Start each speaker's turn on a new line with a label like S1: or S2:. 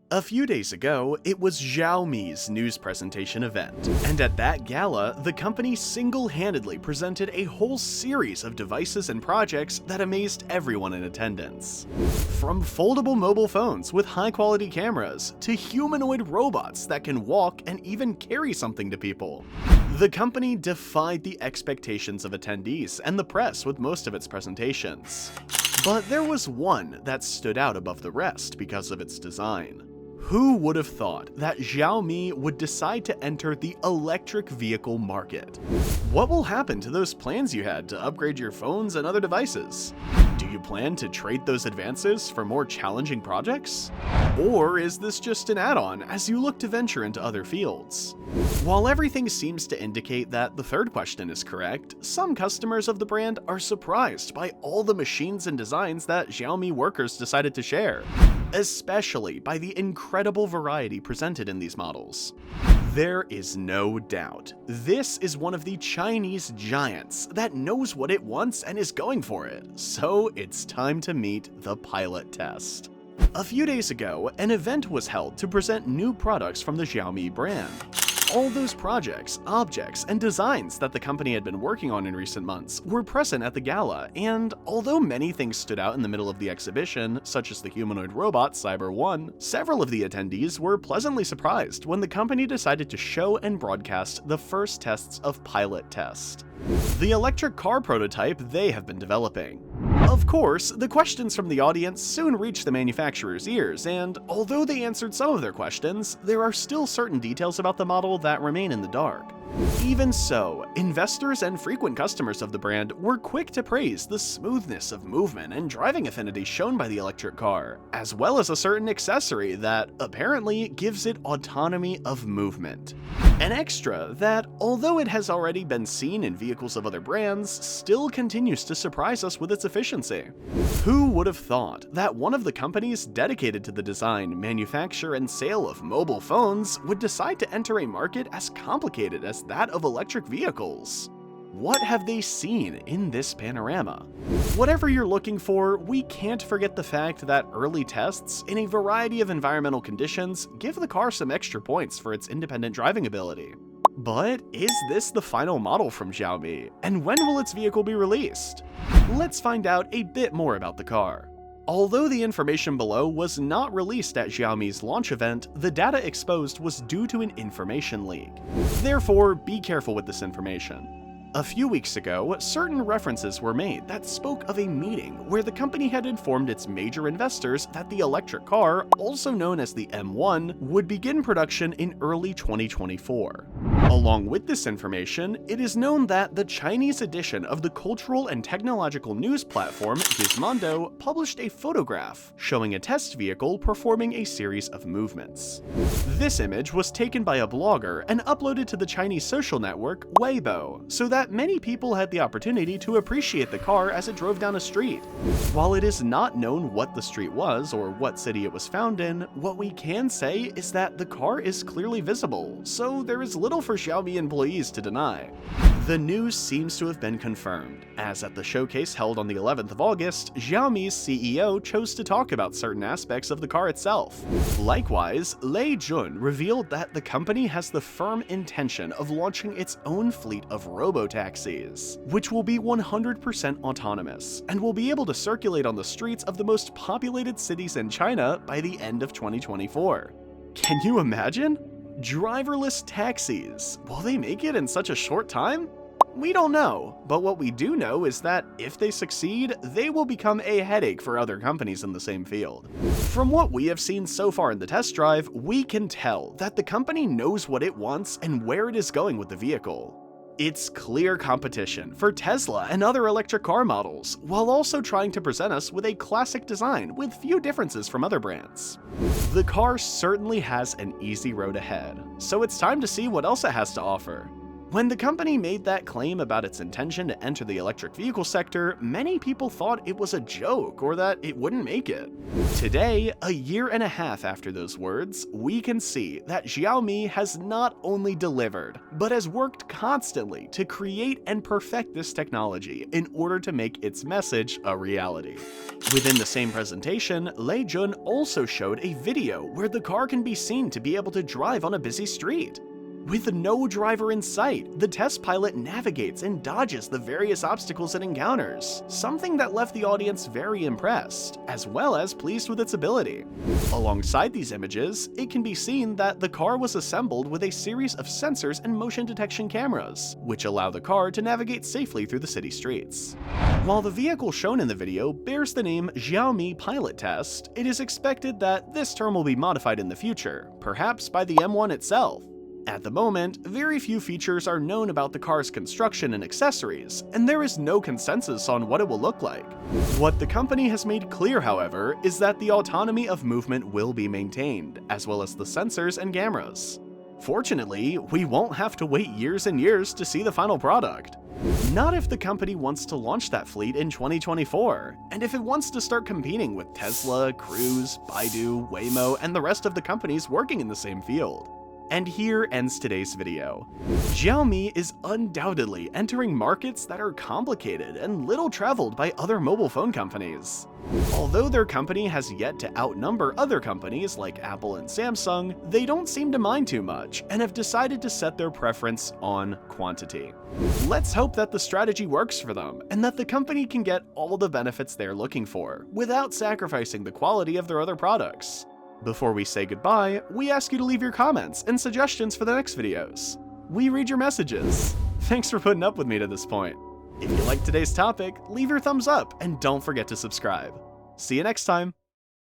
S1: A few days ago, it was Xiaomi's news presentation event, and at that gala, the company single-handedly presented a whole series of devices and projects that amazed everyone in attendance. From foldable mobile phones with high-quality cameras, to humanoid robots that can walk and even carry something to people. The company defied the expectations of attendees and the press with most of its presentations. But there was one that stood out above the rest because of its design. Who would have thought that Xiaomi would decide to enter the electric vehicle market? What will happen to those plans you had to upgrade your phones and other devices? Do you plan to trade those advances for more challenging projects? Or is this just an add-on as you look to venture into other fields? While everything seems to indicate that the third question is correct, some customers of the brand are surprised by all the machines and designs that Xiaomi workers decided to share, especially by the incredible variety presented in these models. There is no doubt, this is one of the Chinese giants that knows what it wants and is going for it, so it's time to meet the pilot test. A few days ago, an event was held to present new products from the Xiaomi brand. All those projects, objects, and designs that the company had been working on in recent months were present at the gala, and although many things stood out in the middle of the exhibition, such as the humanoid robot Cyber 1, several of the attendees were pleasantly surprised when the company decided to show and broadcast the first tests of Pilot Test, the electric car prototype they have been developing. Of course, the questions from the audience soon reached the manufacturer's ears, and although they answered some of their questions, there are still certain details about the model that remain in the dark. Even so, investors and frequent customers of the brand were quick to praise the smoothness of movement and driving affinity shown by the electric car, as well as a certain accessory that apparently gives it autonomy of movement. An extra that, although it has already been seen in vehicles of other brands, still continues to surprise us with its efficiency. Who would have thought that one of the companies dedicated to the design, manufacture, and sale of mobile phones would decide to enter a market as complicated as that of electric vehicles? What have they seen in this panorama? Whatever you're looking for, we can't forget the fact that early tests in a variety of environmental conditions give the car some extra points for its independent driving ability. But is this the final model from Xiaomi, and when will its vehicle be released? Let's find out a bit more about the car. Although the information below was not released at Xiaomi's launch event, the data exposed was due to an information leak. Therefore, be careful with this information. A few weeks ago, certain references were made that spoke of a meeting where the company had informed its major investors that the electric car, also known as the M1, would begin production in early 2024. Along with this information, it is known that the Chinese edition of the cultural and technological news platform Gizmodo published a photograph showing a test vehicle performing a series of movements. This image was taken by a blogger and uploaded to the Chinese social network Weibo, so that many people had the opportunity to appreciate the car as it drove down a street. While it is not known what the street was or what city it was found in, what we can say is that the car is clearly visible, so there is little for Xiaomi employees to deny. The news seems to have been confirmed, as at the showcase held on the 11th of August, Xiaomi's CEO chose to talk about certain aspects of the car itself. Likewise, Lei Jun revealed that the company has the firm intention of launching its own fleet of robotaxis, which will be 100% autonomous, and will be able to circulate on the streets of the most populated cities in China by the end of 2024. Can you imagine? Driverless taxis. Will they make it in such a short time? We don't know, but what we do know is that if they succeed, they will become a headache for other companies in the same field. From what we have seen so far in the test drive, we can tell that the company knows what it wants and where it is going with the vehicle. It's clear competition for Tesla and other electric car models, while also trying to present us with a classic design with few differences from other brands. The car certainly has an easy road ahead, so it's time to see what else it has to offer. When the company made that claim about its intention to enter the electric vehicle sector, many people thought it was a joke or that it wouldn't make it. Today, a year and a half after those words, we can see that Xiaomi has not only delivered, but has worked constantly to create and perfect this technology in order to make its message a reality. Within the same presentation, Lei Jun also showed a video where the car can be seen to be able to drive on a busy street. With no driver in sight, the test pilot navigates and dodges the various obstacles it encounters, something that left the audience very impressed, as well as pleased with its ability. Alongside these images, it can be seen that the car was assembled with a series of sensors and motion detection cameras, which allow the car to navigate safely through the city streets. While the vehicle shown in the video bears the name Xiaomi Pilot Test, it is expected that this term will be modified in the future, perhaps by the M1 itself. At the moment, very few features are known about the car's construction and accessories, and there is no consensus on what it will look like. What the company has made clear, however, is that the autonomy of movement will be maintained, as well as the sensors and cameras. Fortunately, we won't have to wait years and years to see the final product. Not if the company wants to launch that fleet in 2024, and if it wants to start competing with Tesla, Cruise, Baidu, Waymo, and the rest of the companies working in the same field. And here ends today's video. Xiaomi is undoubtedly entering markets that are complicated and little traveled by other mobile phone companies. Although their company has yet to outnumber other companies like Apple and Samsung, they don't seem to mind too much and have decided to set their preference on quantity. Let's hope that the strategy works for them and that the company can get all the benefits they're looking for without sacrificing the quality of their other products. Before we say goodbye, we ask you to leave your comments and suggestions for the next videos. We read your messages. Thanks for putting up with me to this point. If you liked today's topic, leave your thumbs up and don't forget to subscribe. See you next time.